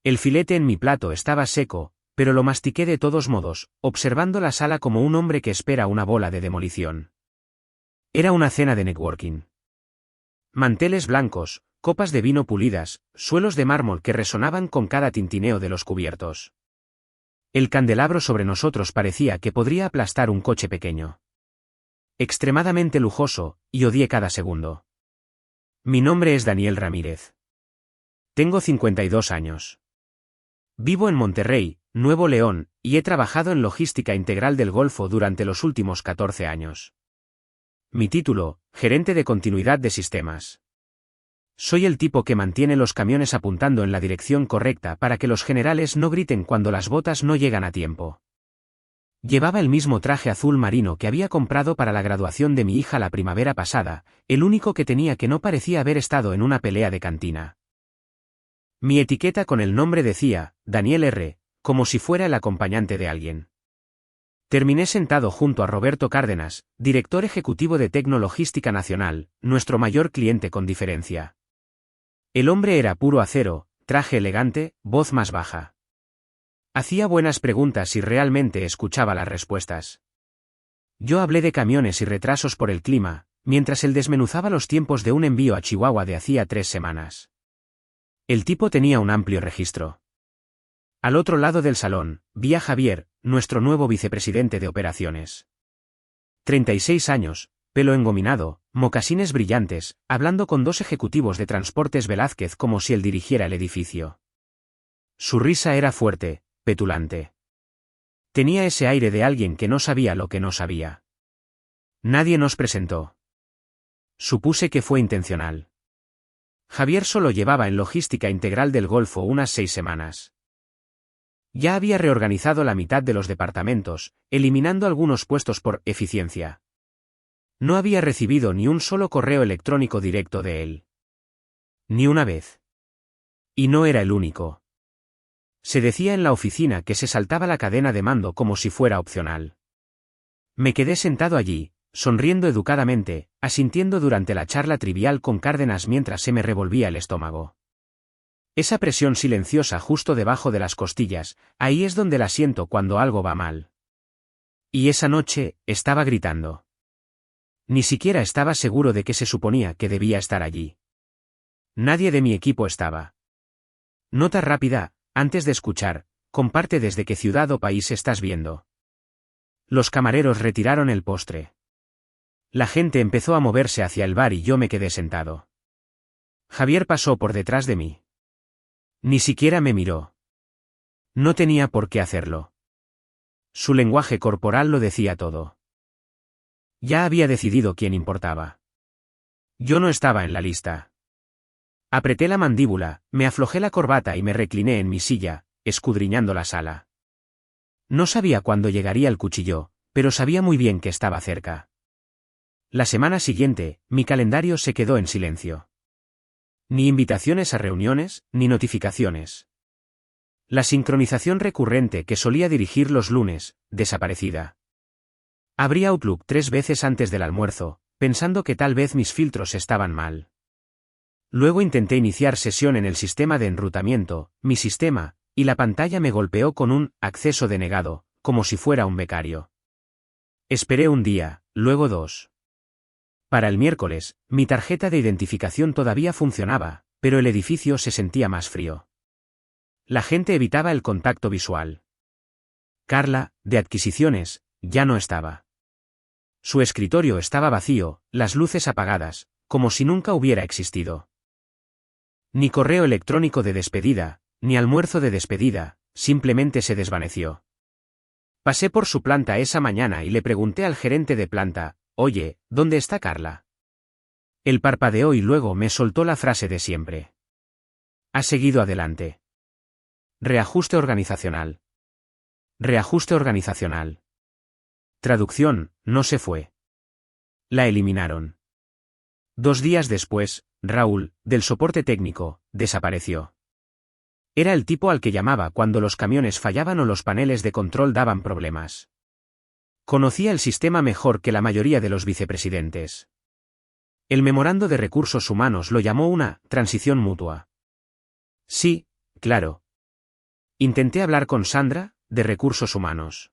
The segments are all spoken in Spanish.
El filete en mi plato estaba seco, pero lo mastiqué de todos modos, observando la sala como un hombre que espera una bola de demolición. Era una cena de networking. Manteles blancos, copas de vino pulidas, suelos de mármol que resonaban con cada tintineo de los cubiertos. El candelabro sobre nosotros parecía que podría aplastar un coche pequeño. Extremadamente lujoso, y odié cada segundo. Mi nombre es Daniel Ramírez. Tengo 52 años. Vivo en Monterrey, Nuevo León, y he trabajado en logística integral del Golfo durante los últimos 14 años. Mi título, gerente de continuidad de sistemas. Soy el tipo que mantiene los camiones apuntando en la dirección correcta para que los generales no griten cuando las botas no llegan a tiempo. Llevaba el mismo traje azul marino que había comprado para la graduación de mi hija la primavera pasada, el único que tenía que no parecía haber estado en una pelea de cantina. Mi etiqueta con el nombre decía, Daniel R., como si fuera el acompañante de alguien. Terminé sentado junto a Roberto Cárdenas, director ejecutivo de Tecnologística Nacional, nuestro mayor cliente con diferencia. El hombre era puro acero, traje elegante, voz más baja. Hacía buenas preguntas y realmente escuchaba las respuestas. Yo hablé de camiones y retrasos por el clima, mientras él desmenuzaba los tiempos de un envío a Chihuahua de hacía 3 semanas. El tipo tenía un amplio registro. Al otro lado del salón, vi a Javier, nuestro nuevo vicepresidente de operaciones. 36 años, pelo engominado, mocasines brillantes, hablando con 2 ejecutivos de Transportes Velázquez como si él dirigiera el edificio. Su risa era fuerte, petulante. Tenía ese aire de alguien que no sabía lo que no sabía. Nadie nos presentó. Supuse que fue intencional. Javier solo llevaba en logística integral del Golfo unas 6 semanas. Ya había reorganizado la mitad de los departamentos, eliminando algunos puestos por eficiencia. No había recibido ni un solo correo electrónico directo de él. Ni una vez. Y no era el único. Se decía en la oficina que se saltaba la cadena de mando como si fuera opcional. Me quedé sentado allí, sonriendo educadamente, asintiendo durante la charla trivial con Cárdenas mientras se me revolvía el estómago. Esa presión silenciosa justo debajo de las costillas, ahí es donde la siento cuando algo va mal. Y esa noche, estaba gritando. Ni siquiera estaba seguro de que se suponía que debía estar allí. Nadie de mi equipo estaba. Nota rápida, antes de escuchar, comparte desde qué ciudad o país estás viendo. Los camareros retiraron el postre. La gente empezó a moverse hacia el bar y yo me quedé sentado. Javier pasó por detrás de mí. Ni siquiera me miró. No tenía por qué hacerlo. Su lenguaje corporal lo decía todo. Ya había decidido quién importaba. Yo no estaba en la lista. Apreté la mandíbula, me aflojé la corbata y me recliné en mi silla, escudriñando la sala. No sabía cuándo llegaría el cuchillo, pero sabía muy bien que estaba cerca. La semana siguiente, mi calendario se quedó en silencio. Ni invitaciones a reuniones, ni notificaciones. La sincronización recurrente que solía dirigir los lunes, desaparecida. Abrí Outlook 3 veces antes del almuerzo, pensando que tal vez mis filtros estaban mal. Luego intenté iniciar sesión en el sistema de enrutamiento, mi sistema, y la pantalla me golpeó con un acceso denegado, como si fuera un becario. Esperé un día, luego 2. Para el miércoles, mi tarjeta de identificación todavía funcionaba, pero el edificio se sentía más frío. La gente evitaba el contacto visual. Carla, de adquisiciones, ya no estaba. Su escritorio estaba vacío, las luces apagadas, como si nunca hubiera existido. Ni correo electrónico de despedida, ni almuerzo de despedida, simplemente se desvaneció. Pasé por su planta esa mañana y le pregunté al gerente de planta, oye, ¿dónde está Carla? Él parpadeó y luego me soltó la frase de siempre. Ha seguido adelante. Reajuste organizacional. Reajuste organizacional. Traducción, no se fue. La eliminaron. 2 días después, Raúl, del soporte técnico, desapareció. Era el tipo al que llamaba cuando los camiones fallaban o los paneles de control daban problemas. Conocía el sistema mejor que la mayoría de los vicepresidentes. El memorando de recursos humanos lo llamó una transición mutua. Sí, claro. Intenté hablar con Sandra, de Recursos Humanos.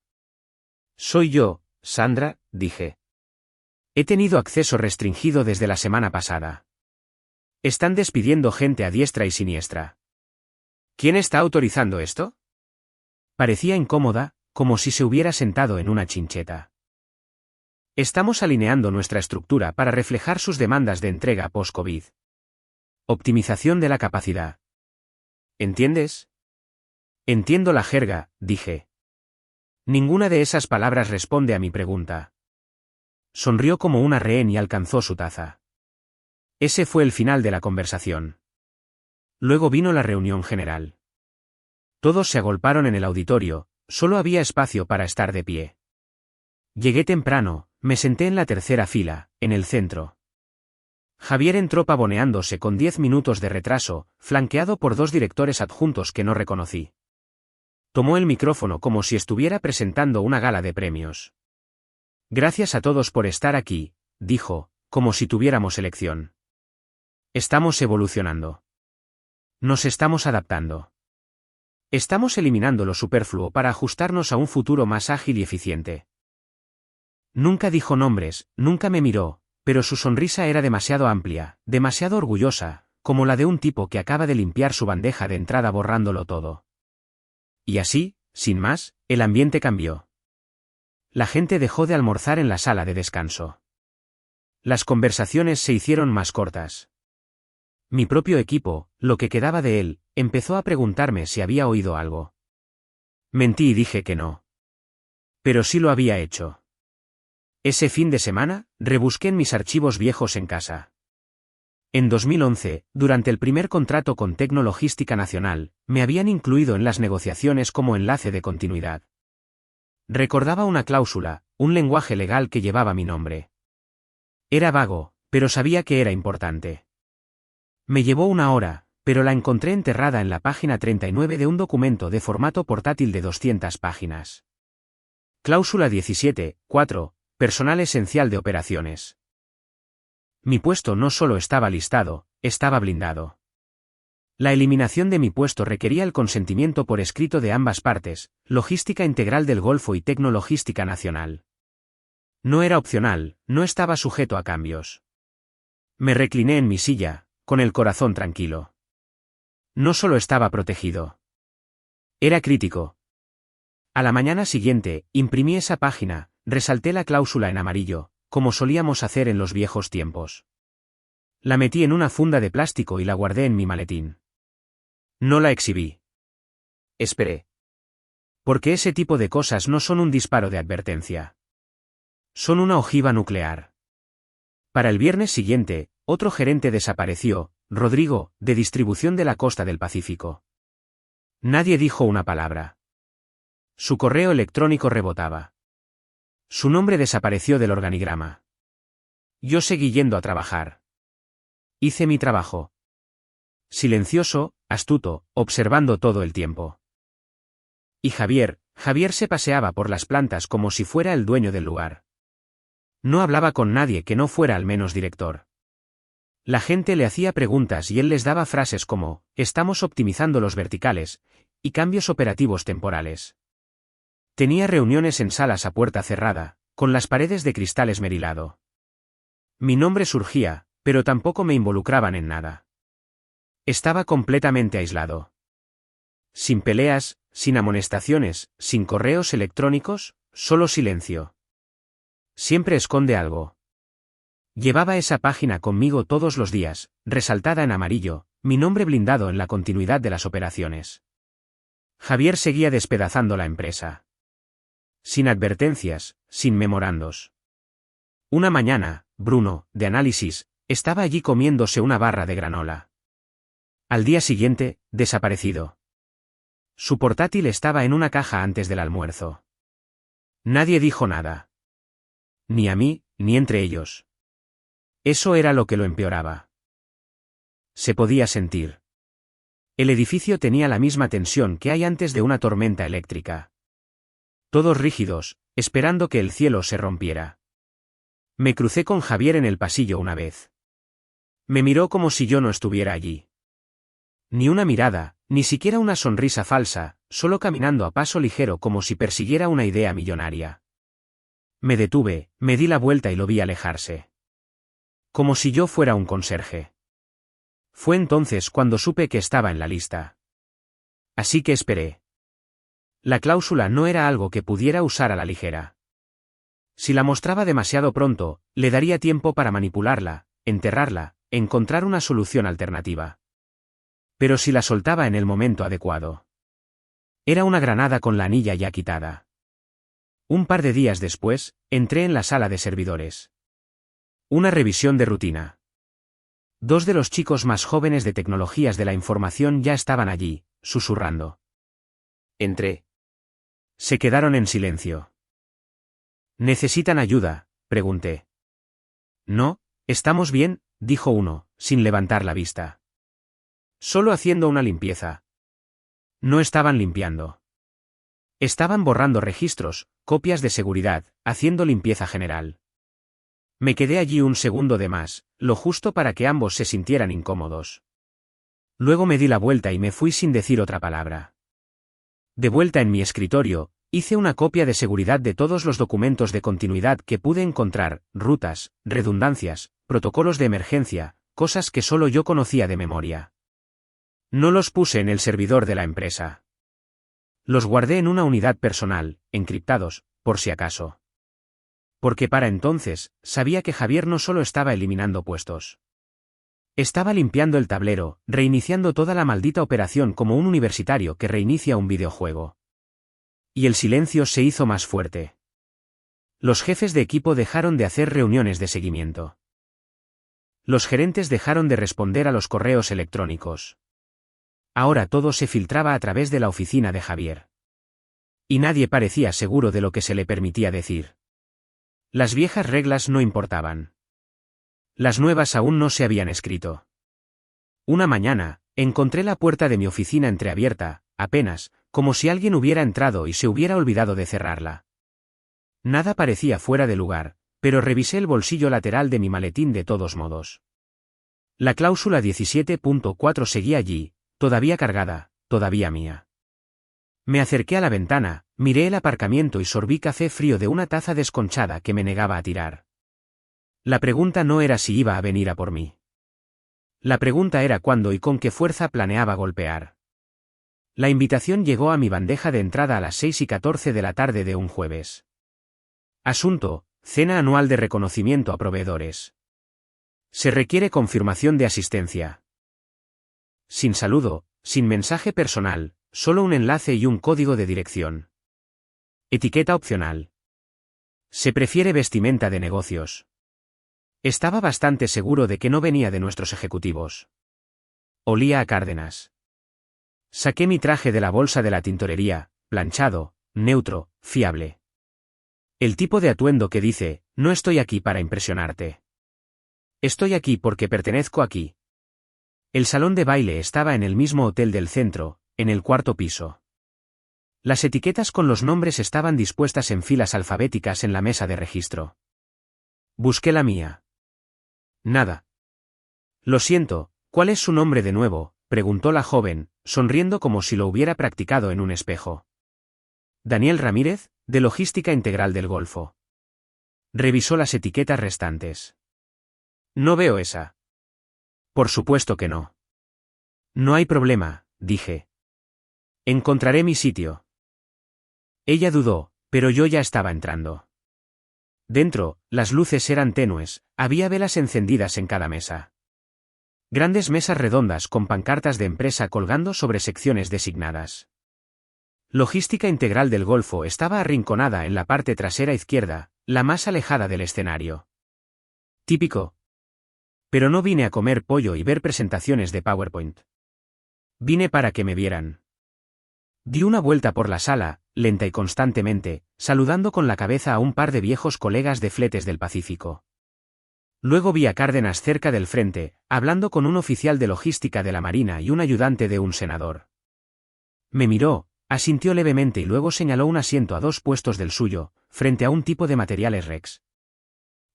Soy yo, Sandra, dije. He tenido acceso restringido desde la semana pasada. Están despidiendo gente a diestra y siniestra. ¿Quién está autorizando esto? Parecía incómoda, como si se hubiera sentado en una chincheta. Estamos alineando nuestra estructura para reflejar sus demandas de entrega post-COVID. Optimización de la capacidad. ¿Entiendes? Entiendo la jerga, dije. Ninguna de esas palabras responde a mi pregunta. Sonrió como una rehén y alcanzó su taza. Ese fue el final de la conversación. Luego vino la reunión general. Todos se agolparon en el auditorio, solo había espacio para estar de pie. Llegué temprano, me senté en la tercera fila, en el centro. Javier entró pavoneándose con 10 minutos de retraso, flanqueado por 2 directores adjuntos que no reconocí. Tomó el micrófono como si estuviera presentando una gala de premios. Gracias a todos por estar aquí, dijo, como si tuviéramos elección. Estamos evolucionando. Nos estamos adaptando. Estamos eliminando lo superfluo para ajustarnos a un futuro más ágil y eficiente. Nunca dijo nombres, nunca me miró, pero su sonrisa era demasiado amplia, demasiado orgullosa, como la de un tipo que acaba de limpiar su bandeja de entrada borrándolo todo. Y así, sin más, el ambiente cambió. La gente dejó de almorzar en la sala de descanso. Las conversaciones se hicieron más cortas. Mi propio equipo, lo que quedaba de él, empezó a preguntarme si había oído algo. Mentí y dije que no. Pero sí lo había hecho. Ese fin de semana, rebusqué en mis archivos viejos en casa. En 2011, durante el primer contrato con Tecnologística Nacional, me habían incluido en las negociaciones como enlace de continuidad. Recordaba una cláusula, un lenguaje legal que llevaba mi nombre. Era vago, pero sabía que era importante. Me llevó una hora, pero la encontré enterrada en la página 39 de un documento de formato portátil de 200 páginas. Cláusula 17.4. Personal esencial de operaciones. Mi puesto no solo estaba listado, estaba blindado. La eliminación de mi puesto requería el consentimiento por escrito de ambas partes, Logística Integral del Golfo y Tecnologística Nacional. No era opcional, no estaba sujeto a cambios. Me recliné en mi silla, con el corazón tranquilo. No solo estaba protegido. Era crítico. A la mañana siguiente, imprimí esa página, resalté la cláusula en amarillo, como solíamos hacer en los viejos tiempos. La metí en una funda de plástico y la guardé en mi maletín. No la exhibí. Esperé. Porque ese tipo de cosas no son un disparo de advertencia. Son una ojiva nuclear. Para el viernes siguiente, otro gerente desapareció, Rodrigo, de distribución de la costa del Pacífico. Nadie dijo una palabra. Su correo electrónico rebotaba. Su nombre desapareció del organigrama. Yo seguí yendo a trabajar. Hice mi trabajo. Silencioso, astuto, observando todo el tiempo. Y Javier se paseaba por las plantas como si fuera el dueño del lugar. No hablaba con nadie que no fuera al menos director. La gente le hacía preguntas y él les daba frases como, estamos optimizando los verticales, y cambios operativos temporales. Tenía reuniones en salas a puerta cerrada, con las paredes de cristal esmerilado. Mi nombre surgía, pero tampoco me involucraban en nada. Estaba completamente aislado. Sin peleas, sin amonestaciones, sin correos electrónicos, solo silencio. Siempre esconde algo. Llevaba esa página conmigo todos los días, resaltada en amarillo, mi nombre blindado en la continuidad de las operaciones. Javier seguía despedazando la empresa. Sin advertencias, sin memorandos. Una mañana, Bruno, de análisis, estaba allí comiéndose una barra de granola. Al día siguiente, desaparecido. Su portátil estaba en una caja antes del almuerzo. Nadie dijo nada. Ni a mí, ni entre ellos. Eso era lo que lo empeoraba. Se podía sentir. El edificio tenía la misma tensión que hay antes de una tormenta eléctrica. Todos rígidos, esperando que el cielo se rompiera. Me crucé con Javier en el pasillo una vez. Me miró como si yo no estuviera allí. Ni una mirada, ni siquiera una sonrisa falsa, solo caminando a paso ligero como si persiguiera una idea millonaria. Me detuve, me di la vuelta y lo vi alejarse. Como si yo fuera un conserje. Fue entonces cuando supe que estaba en la lista. Así que esperé. La cláusula no era algo que pudiera usar a la ligera. Si la mostraba demasiado pronto, le daría tiempo para manipularla, enterrarla, encontrar una solución alternativa. Pero si la soltaba en el momento adecuado. Era una granada con la anilla ya quitada. Un par de días después, entré en la sala de servidores. Una revisión de rutina. Dos de los chicos más jóvenes de tecnologías de la información ya estaban allí, susurrando. Entré. Se quedaron en silencio. ¿Necesitan ayuda?, pregunté. No, estamos bien, dijo uno, sin levantar la vista. Solo haciendo una limpieza. No estaban limpiando. Estaban borrando registros, copias de seguridad, haciendo limpieza general. Me quedé allí un segundo de más, lo justo para que ambos se sintieran incómodos. Luego me di la vuelta y me fui sin decir otra palabra. De vuelta en mi escritorio, hice una copia de seguridad de todos los documentos de continuidad que pude encontrar, rutas, redundancias, protocolos de emergencia, cosas que solo yo conocía de memoria. No los puse en el servidor de la empresa. Los guardé en una unidad personal, encriptados, por si acaso. Porque para entonces, sabía que Javier no solo estaba eliminando puestos. Estaba limpiando el tablero, reiniciando toda la maldita operación como un universitario que reinicia un videojuego. Y el silencio se hizo más fuerte. Los jefes de equipo dejaron de hacer reuniones de seguimiento. Los gerentes dejaron de responder a los correos electrónicos. Ahora todo se filtraba a través de la oficina de Javier. Y nadie parecía seguro de lo que se le permitía decir. Las viejas reglas no importaban. Las nuevas aún no se habían escrito. Una mañana, encontré la puerta de mi oficina entreabierta, apenas, como si alguien hubiera entrado y se hubiera olvidado de cerrarla. Nada parecía fuera de lugar, pero revisé el bolsillo lateral de mi maletín de todos modos. La cláusula 17.4 seguía allí, todavía cargada, todavía mía. Me acerqué a la ventana, miré el aparcamiento y sorbí café frío de una taza desconchada que me negaba a tirar. La pregunta no era si iba a venir a por mí. La pregunta era cuándo y con qué fuerza planeaba golpear. La invitación llegó a mi bandeja de entrada a las 6:14 de la tarde de un jueves. Asunto: cena anual de reconocimiento a proveedores. Se requiere confirmación de asistencia. Sin saludo, sin mensaje personal, solo un enlace y un código de dirección. Etiqueta opcional. Se prefiere vestimenta de negocios. Estaba bastante seguro de que no venía de nuestros ejecutivos. Olía a Cárdenas. Saqué mi traje de la bolsa de la tintorería, planchado, neutro, fiable. El tipo de atuendo que dice: no estoy aquí para impresionarte. Estoy aquí porque pertenezco aquí. El salón de baile estaba en el mismo hotel del centro, en el cuarto piso. Las etiquetas con los nombres estaban dispuestas en filas alfabéticas en la mesa de registro. Busqué la mía. Nada. Lo siento, ¿cuál es su nombre de nuevo?, preguntó la joven, sonriendo como si lo hubiera practicado en un espejo. Daniel Ramírez, de Logística Integral del Golfo. Revisó las etiquetas restantes. No veo esa. Por supuesto que no. No hay problema, dije. Encontraré mi sitio. Ella dudó, pero yo ya estaba entrando. Dentro, las luces eran tenues, había velas encendidas en cada mesa. Grandes mesas redondas con pancartas de empresa colgando sobre secciones designadas. Logística Integral del Golfo estaba arrinconada en la parte trasera izquierda, la más alejada del escenario. Típico. Pero no vine a comer pollo y ver presentaciones de PowerPoint. Vine para que me vieran. Di una vuelta por la sala, lenta y constantemente, saludando con la cabeza a un par de viejos colegas de fletes del Pacífico. Luego vi a Cárdenas cerca del frente, hablando con un oficial de logística de la Marina y un ayudante de un senador. Me miró, asintió levemente y luego señaló un asiento a 2 puestos del suyo, frente a un tipo de materiales Rex.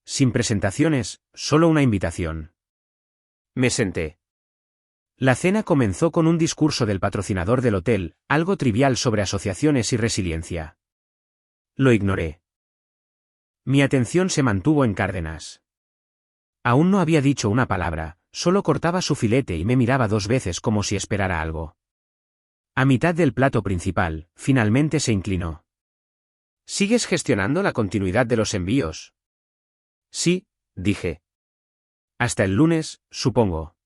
Sin presentaciones, solo una invitación. Me senté. La cena comenzó con un discurso del patrocinador del hotel, algo trivial sobre asociaciones y resiliencia. Lo ignoré. Mi atención se mantuvo en Cárdenas. Aún no había dicho una palabra, solo cortaba su filete y me miraba 2 veces como si esperara algo. A mitad del plato principal, finalmente se inclinó. ¿Sigues gestionando la continuidad de los envíos? Sí, dije. Hasta el lunes, supongo.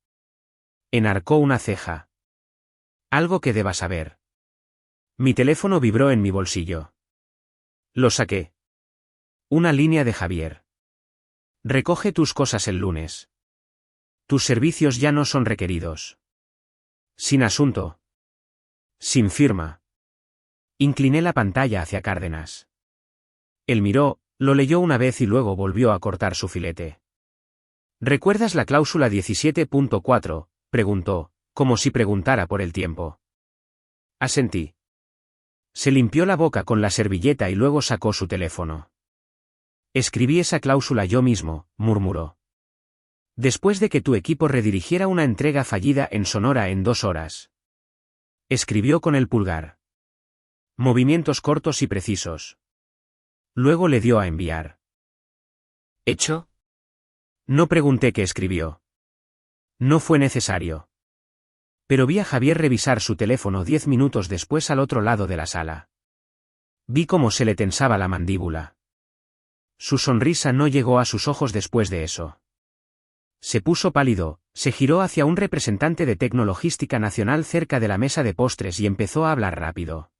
Enarcó una ceja. Algo que deba saber. Mi teléfono vibró en mi bolsillo. Lo saqué. Una línea de Javier. Recoge tus cosas el lunes. Tus servicios ya no son requeridos. Sin asunto. Sin firma. Incliné la pantalla hacia Cárdenas. Él miró, lo leyó una vez y luego volvió a cortar su filete. ¿Recuerdas la cláusula 17.4? Preguntó, como si preguntara por el tiempo. Asentí. Se limpió la boca con la servilleta y luego sacó su teléfono. Escribí esa cláusula yo mismo, murmuró. Después de que tu equipo redirigiera una entrega fallida en Sonora en 2 horas. Escribió con el pulgar. Movimientos cortos y precisos. Luego le dio a enviar. ¿Hecho? No pregunté qué escribió. No fue necesario. Pero vi a Javier revisar su teléfono 10 minutos después al otro lado de la sala. Vi cómo se le tensaba la mandíbula. Su sonrisa no llegó a sus ojos después de eso. Se puso pálido, se giró hacia un representante de Tecnologística Nacional cerca de la mesa de postres y empezó a hablar rápido.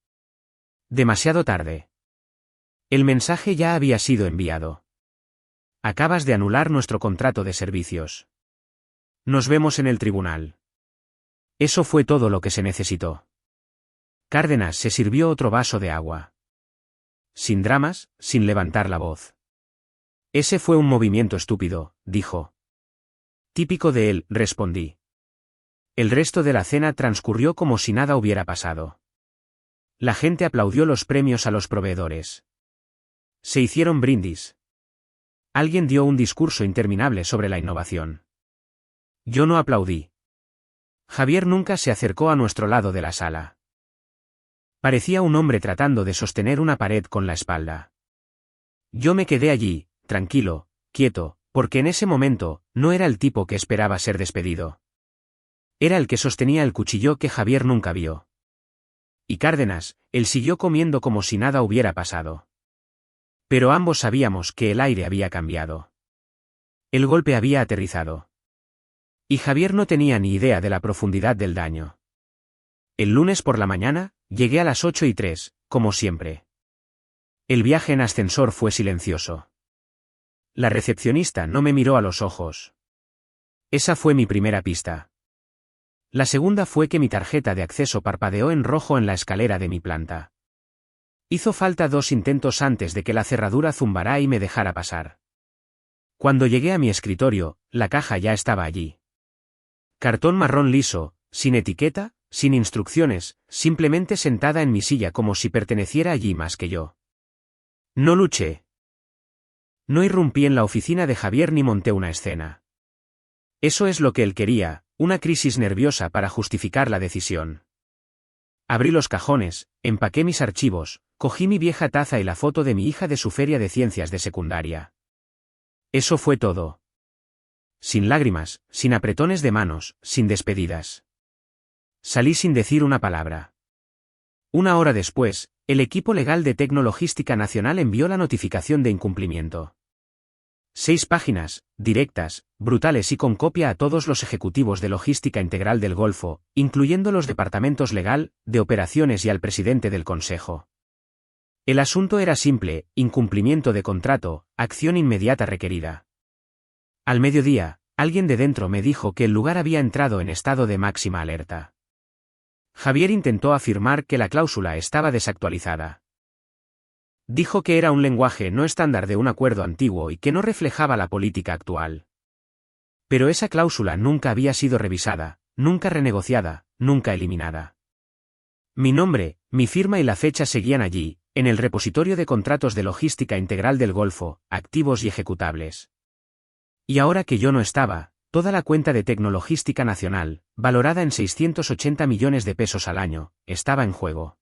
Demasiado tarde. El mensaje ya había sido enviado. Acabas de anular nuestro contrato de servicios. Nos vemos en el tribunal. Eso fue todo lo que se necesitó. Cárdenas se sirvió otro vaso de agua. Sin dramas, sin levantar la voz. Ese fue un movimiento estúpido, dijo. Típico de él, respondí. El resto de la cena transcurrió como si nada hubiera pasado. La gente aplaudió los premios a los proveedores. Se hicieron brindis. Alguien dio un discurso interminable sobre la innovación. Yo no aplaudí. Javier nunca se acercó a nuestro lado de la sala. Parecía un hombre tratando de sostener una pared con la espalda. Yo me quedé allí, tranquilo, quieto, porque en ese momento, no era el tipo que esperaba ser despedido. Era el que sostenía el cuchillo que Javier nunca vio. Y Cárdenas, él siguió comiendo como si nada hubiera pasado. Pero ambos sabíamos que el aire había cambiado. El golpe había aterrizado. Y Javier no tenía ni idea de la profundidad del daño. El lunes por la mañana, llegué a las 8:03, como siempre. El viaje en ascensor fue silencioso. La recepcionista no me miró a los ojos. Esa fue mi primera pista. La segunda fue que mi tarjeta de acceso parpadeó en rojo en la escalera de mi planta. Hizo falta 2 intentos antes de que la cerradura zumbara y me dejara pasar. Cuando llegué a mi escritorio, la caja ya estaba allí. Cartón marrón liso, sin etiqueta, sin instrucciones, simplemente sentada en mi silla como si perteneciera allí más que yo. No luché. No irrumpí en la oficina de Javier ni monté una escena. Eso es lo que él quería, una crisis nerviosa para justificar la decisión. Abrí los cajones, empaqué mis archivos, cogí mi vieja taza y la foto de mi hija de su feria de ciencias de secundaria. Eso fue todo. Sin lágrimas, sin apretones de manos, sin despedidas. Salí sin decir una palabra. 1 hora después, el equipo legal de Tecnologística Nacional envió la notificación de incumplimiento. 6 páginas, directas, brutales y con copia a todos los ejecutivos de logística integral del Golfo, incluyendo los departamentos legal, de operaciones y al presidente del consejo. El asunto era simple: incumplimiento de contrato, acción inmediata requerida. Al mediodía, alguien de dentro me dijo que el lugar había entrado en estado de máxima alerta. Javier intentó afirmar que la cláusula estaba desactualizada. Dijo que era un lenguaje no estándar de un acuerdo antiguo y que no reflejaba la política actual. Pero esa cláusula nunca había sido revisada, nunca renegociada, nunca eliminada. Mi nombre, mi firma y la fecha seguían allí, en el repositorio de contratos de logística integral del Golfo, activos y ejecutables. Y ahora que yo no estaba, Toda la cuenta de Tecnologística Nacional, valorada en 680 millones de pesos al año, estaba en juego.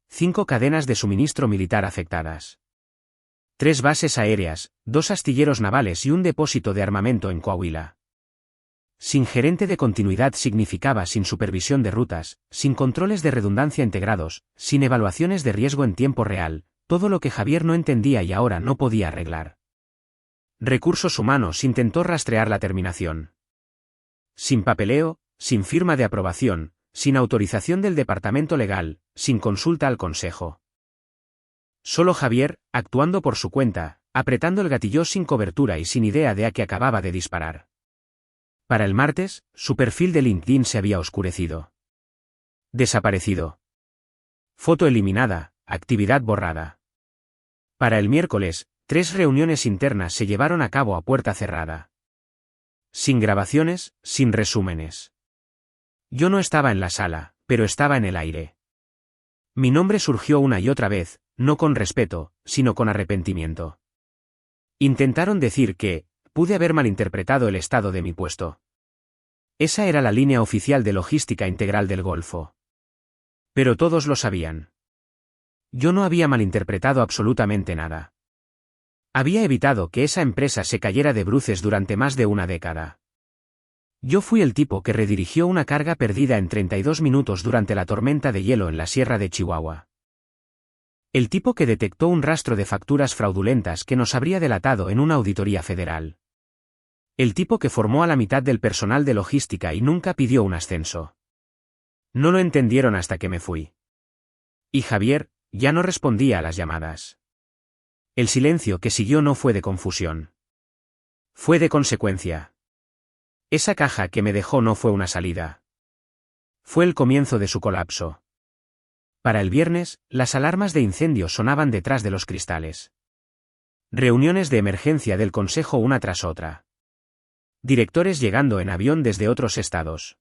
5 cadenas de suministro militar afectadas. 3 bases aéreas, 2 astilleros navales y un depósito de armamento en Coahuila. Sin gerente de continuidad significaba sin supervisión de rutas, sin controles de redundancia integrados, sin evaluaciones de riesgo en tiempo real, todo lo que Javier no entendía y ahora no podía arreglar. Recursos Humanos intentó rastrear la terminación. Sin papeleo, sin firma de aprobación, sin autorización del departamento legal, sin consulta al consejo. Solo Javier, actuando por su cuenta, apretando el gatillo sin cobertura y sin idea de a qué acababa de disparar. Para el martes, su perfil de LinkedIn se había oscurecido. Desaparecido. Foto eliminada, actividad borrada. Para el miércoles, 3 reuniones internas se llevaron a cabo a puerta cerrada. Sin grabaciones, sin resúmenes. Yo no estaba en la sala, pero estaba en el aire. Mi nombre surgió una y otra vez, no con respeto, sino con arrepentimiento. Intentaron decir que pude haber malinterpretado el estado de mi puesto. Esa era la línea oficial de logística integral del Golfo. Pero todos lo sabían. Yo no había malinterpretado absolutamente nada. Había evitado que esa empresa se cayera de bruces durante más de una década. Yo fui el tipo que redirigió una carga perdida en 32 minutos durante la tormenta de hielo en la Sierra de Chihuahua. El tipo que detectó un rastro de facturas fraudulentas que nos habría delatado en una auditoría federal. El tipo que formó a la mitad del personal de logística y nunca pidió un ascenso. No lo entendieron hasta que me fui. Y Javier ya no respondía a las llamadas. El silencio que siguió no fue de confusión. Fue de consecuencia. Esa caja que me dejó no fue una salida. Fue el comienzo de su colapso. Para el viernes, las alarmas de incendio sonaban detrás de los cristales. Reuniones de emergencia del consejo una tras otra. Directores llegando en avión desde otros estados.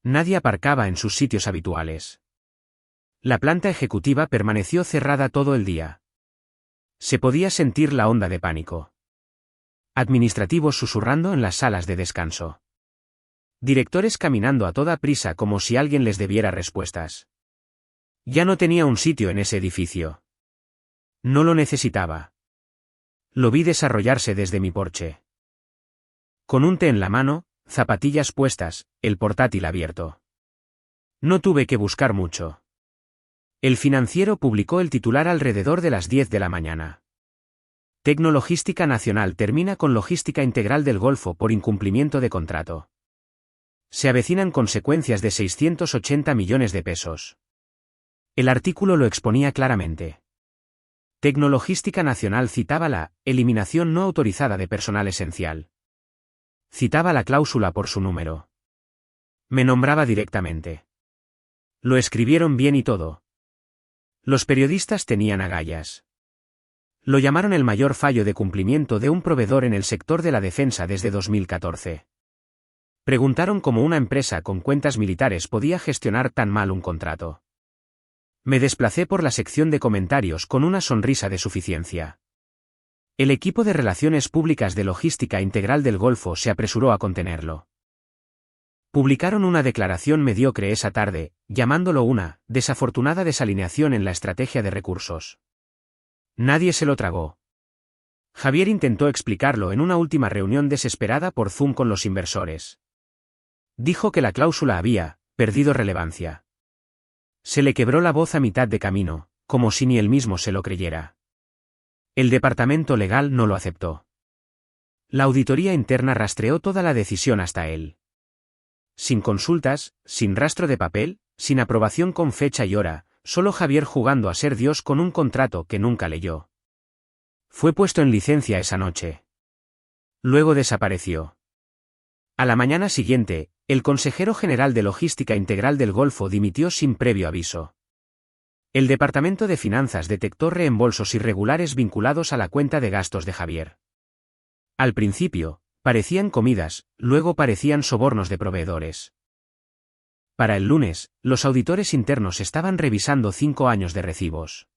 Nadie aparcaba en sus sitios habituales. La planta ejecutiva permaneció cerrada todo el día. Se podía sentir la onda de pánico. Administrativos susurrando en las salas de descanso. Directores caminando a toda prisa como si alguien les debiera respuestas. Ya no tenía un sitio en ese edificio. No lo necesitaba. Lo vi desarrollarse desde mi porche. Con un té en la mano, zapatillas puestas, el portátil abierto. No tuve que buscar mucho. El Financiero publicó el titular alrededor de las 10 de la mañana. Tecnologística Nacional termina con logística integral del Golfo por incumplimiento de contrato. Se avecinan consecuencias de 680 millones de pesos. El artículo lo exponía claramente. Tecnologística Nacional citaba la eliminación no autorizada de personal esencial. Citaba la cláusula por su número. Me nombraba directamente. Lo escribieron bien y todo. Los periodistas tenían agallas. Lo llamaron el mayor fallo de cumplimiento de un proveedor en el sector de la defensa desde 2014. Preguntaron cómo una empresa con cuentas militares podía gestionar tan mal un contrato. Me desplacé por la sección de comentarios con una sonrisa de suficiencia. El equipo de Relaciones Públicas de Logística Integral del Golfo se apresuró a contenerlo. Publicaron una declaración mediocre esa tarde, llamándolo una desafortunada desalineación en la estrategia de recursos. Nadie se lo tragó. Javier intentó explicarlo en una última reunión desesperada por Zoom con los inversores. Dijo que la cláusula había perdido relevancia. Se le quebró la voz a mitad de camino, como si ni él mismo se lo creyera. El departamento legal no lo aceptó. La auditoría interna rastreó toda la decisión hasta él. Sin consultas, sin rastro de papel, sin aprobación con fecha y hora, solo Javier jugando a ser Dios con un contrato que nunca leyó. Fue puesto en licencia esa noche. Luego desapareció. A la mañana siguiente, el consejero general de Logística Integral del Golfo dimitió sin previo aviso. El Departamento de Finanzas detectó reembolsos irregulares vinculados a la cuenta de gastos de Javier. Al principio, parecían comidas, luego parecían sobornos de proveedores. Para el lunes, los auditores internos estaban revisando 5 años de recibos.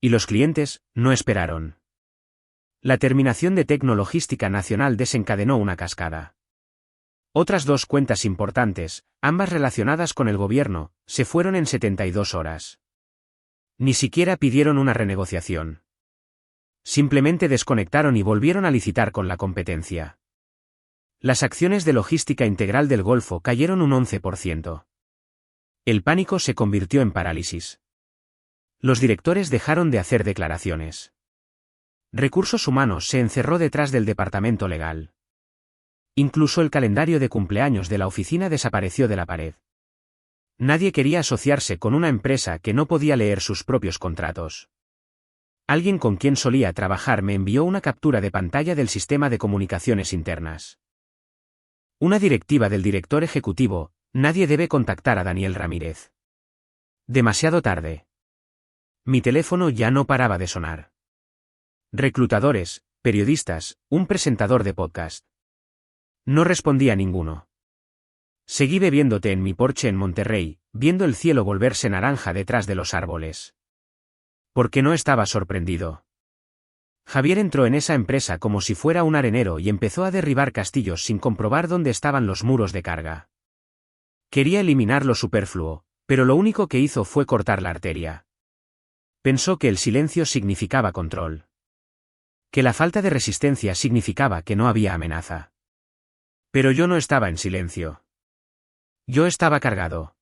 Y los clientes no esperaron. La terminación de Tecnologística Nacional desencadenó una cascada. Otras 2 cuentas importantes, ambas relacionadas con el gobierno, se fueron en 72 horas. Ni siquiera pidieron una renegociación. Simplemente desconectaron y volvieron a licitar con la competencia. Las acciones de Logística Integral del Golfo cayeron un 11%. El pánico se convirtió en parálisis. Los directores dejaron de hacer declaraciones. Recursos Humanos se encerró detrás del departamento legal. Incluso el calendario de cumpleaños de la oficina desapareció de la pared. Nadie quería asociarse con una empresa que no podía leer sus propios contratos. Alguien con quien solía trabajar me envió una captura de pantalla del sistema de comunicaciones internas. Una directiva del director ejecutivo: nadie debe contactar a Daniel Ramírez. Demasiado tarde. Mi teléfono ya no paraba de sonar. Reclutadores, periodistas, un presentador de podcast. No respondía ninguno. Seguí bebiendo té en mi porche en Monterrey, viendo el cielo volverse naranja detrás de los árboles. Porque no estaba sorprendido. Javier entró en esa empresa como si fuera un arenero y empezó a derribar castillos sin comprobar dónde estaban los muros de carga. Quería eliminar lo superfluo, pero lo único que hizo fue cortar la arteria. Pensó que el silencio significaba control. Que la falta de resistencia significaba que no había amenaza. Pero yo no estaba en silencio. Yo estaba cargado.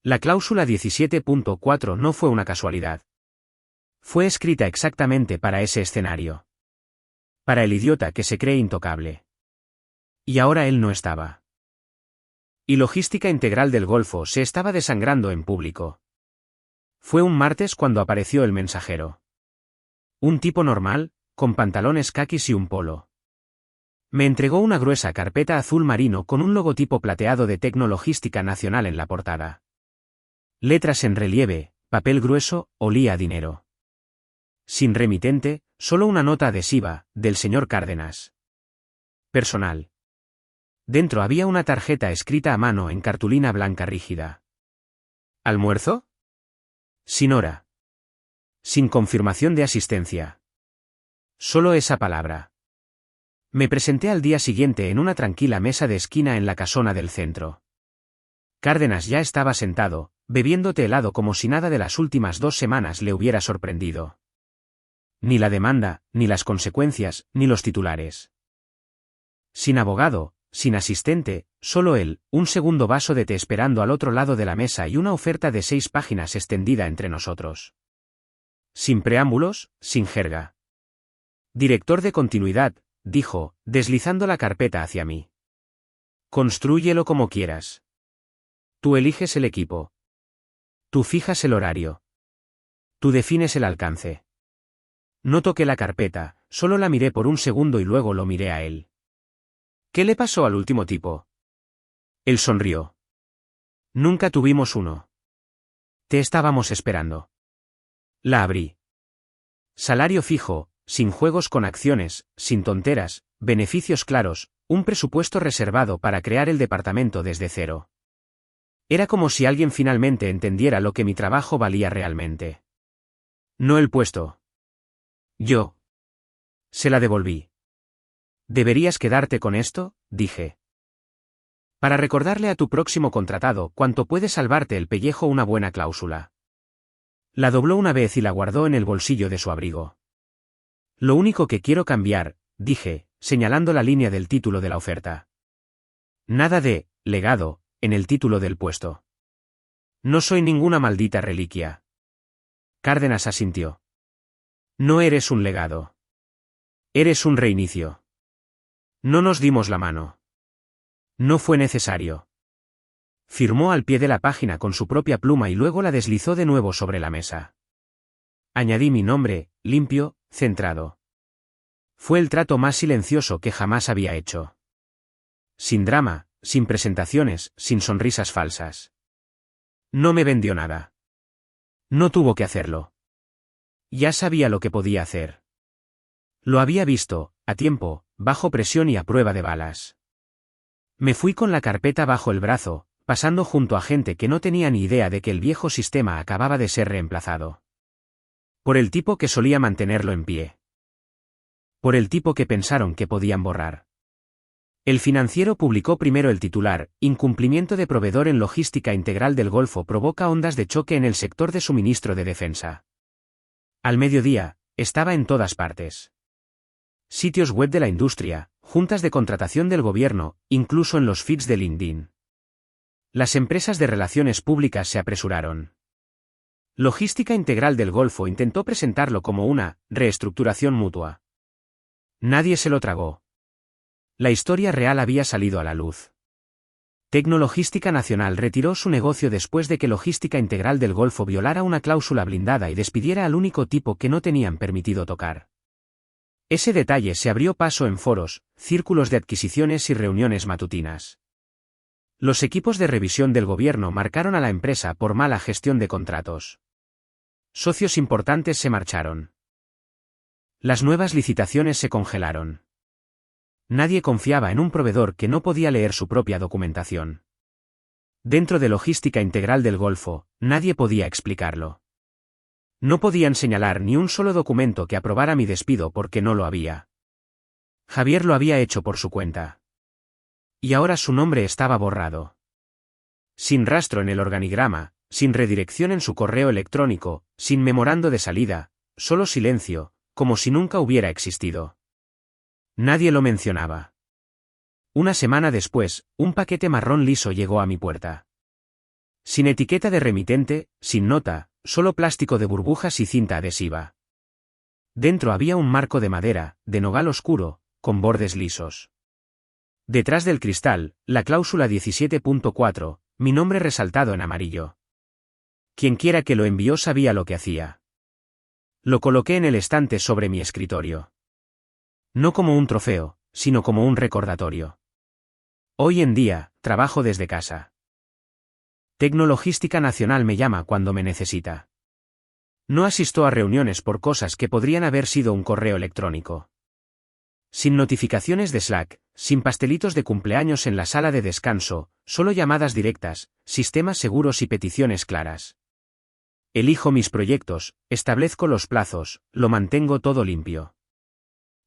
La cláusula 17.4 no fue una casualidad. Fue escrita exactamente para ese escenario. Para el idiota que se cree intocable. Y ahora él no estaba. Y Logística Integral del Golfo se estaba desangrando en público. Fue un martes cuando apareció el mensajero. Un tipo normal, con pantalones caquis y un polo. Me entregó una gruesa carpeta azul marino con un logotipo plateado de Tecnologística Nacional en la portada. Letras en relieve, papel grueso, olía a dinero. Sin remitente, solo una nota adhesiva, del señor Cárdenas. Personal. Dentro había una tarjeta escrita a mano en cartulina blanca rígida. ¿Almuerzo? Sin hora. Sin confirmación de asistencia. Solo esa palabra. Me presenté al día siguiente en una tranquila mesa de esquina en la casona del centro. Cárdenas ya estaba sentado, bebiendo té helado como si nada de las últimas 2 semanas le hubiera sorprendido. Ni la demanda, ni las consecuencias, ni los titulares. Sin abogado, sin asistente, solo él, un segundo vaso de té esperando al otro lado de la mesa y una oferta de 6 páginas extendida entre nosotros. Sin preámbulos, sin jerga. Director de continuidad, dijo, deslizando la carpeta hacia mí. Constrúyelo como quieras. Tú eliges el equipo. Tú fijas el horario. Tú defines el alcance. No toqué la carpeta, solo la miré por un segundo y luego lo miré a él. ¿Qué le pasó al último tipo? Él sonrió. Nunca tuvimos uno. Te estábamos esperando. La abrí. Salario fijo, sin juegos con acciones, sin tonteras, beneficios claros, un presupuesto reservado para crear el departamento desde cero. Era como si alguien finalmente entendiera lo que mi trabajo valía realmente. No el puesto. Yo. Se la devolví. ¿Deberías quedarte con esto?, dije. Para recordarle a tu próximo contratado cuánto puede salvarte el pellejo una buena cláusula. La dobló una vez y la guardó en el bolsillo de su abrigo. Lo único que quiero cambiar, dije, señalando la línea del título de la oferta. Nada de legado en el título del puesto. No soy ninguna maldita reliquia. Cárdenas asintió. No eres un legado. Eres un reinicio. No nos dimos la mano. No fue necesario. Firmó al pie de la página con su propia pluma y luego la deslizó de nuevo sobre la mesa. Añadí mi nombre, limpio, centrado. Fue el trato más silencioso que jamás había hecho. Sin drama, sin presentaciones, sin sonrisas falsas. No me vendió nada. No tuvo que hacerlo. Ya sabía lo que podía hacer. Lo había visto, a tiempo, bajo presión y a prueba de balas. Me fui con la carpeta bajo el brazo, pasando junto a gente que no tenía ni idea de que el viejo sistema acababa de ser reemplazado. Por el tipo que solía mantenerlo en pie. Por el tipo que pensaron que podían borrar. El Financiero publicó primero el titular: Incumplimiento de proveedor en logística integral del Golfo provoca ondas de choque en el sector de suministro de defensa. Al mediodía, estaba en todas partes. Sitios web de la industria, juntas de contratación del gobierno, incluso en los feeds de LinkedIn. Las empresas de relaciones públicas se apresuraron. Logística Integral del Golfo intentó presentarlo como una reestructuración mutua. Nadie se lo tragó. La historia real había salido a la luz. Tecnologística Nacional retiró su negocio después de que Logística Integral del Golfo violara una cláusula blindada y despidiera al único tipo que no tenían permitido tocar. Ese detalle se abrió paso en foros, círculos de adquisiciones y reuniones matutinas. Los equipos de revisión del gobierno marcaron a la empresa por mala gestión de contratos. Socios importantes se marcharon. Las nuevas licitaciones se congelaron. Nadie confiaba en un proveedor que no podía leer su propia documentación. Dentro de Logística Integral del Golfo, nadie podía explicarlo. No podían señalar ni un solo documento que aprobara mi despido porque no lo había. Javier lo había hecho por su cuenta. Y ahora su nombre estaba borrado. Sin rastro en el organigrama, sin redirección en su correo electrónico, sin memorando de salida, solo silencio, como si nunca hubiera existido. Nadie lo mencionaba. Una semana después, un paquete marrón liso llegó a mi puerta. Sin etiqueta de remitente, sin nota, solo plástico de burbujas y cinta adhesiva. Dentro había un marco de madera, de nogal oscuro, con bordes lisos. Detrás del cristal, la cláusula 17.4, mi nombre resaltado en amarillo. Quienquiera que lo envió sabía lo que hacía. Lo coloqué en el estante sobre mi escritorio. No como un trofeo, sino como un recordatorio. Hoy en día, trabajo desde casa. Tecnologística Nacional me llama cuando me necesita. No asisto a reuniones por cosas que podrían haber sido un correo electrónico. Sin notificaciones de Slack, sin pastelitos de cumpleaños en la sala de descanso, solo llamadas directas, sistemas seguros y peticiones claras. Elijo mis proyectos, establezco los plazos, lo mantengo todo limpio.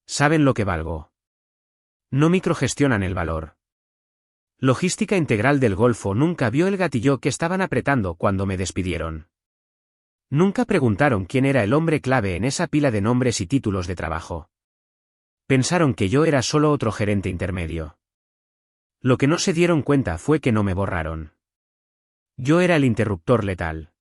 Saben lo que valgo. No microgestionan el valor. Logística Integral del Golfo nunca vio el gatillo que estaban apretando cuando me despidieron. Nunca preguntaron quién era el hombre clave en esa pila de nombres y títulos de trabajo. Pensaron que yo era solo otro gerente intermedio. Lo que no se dieron cuenta fue que no me borraron. Yo era el interruptor letal.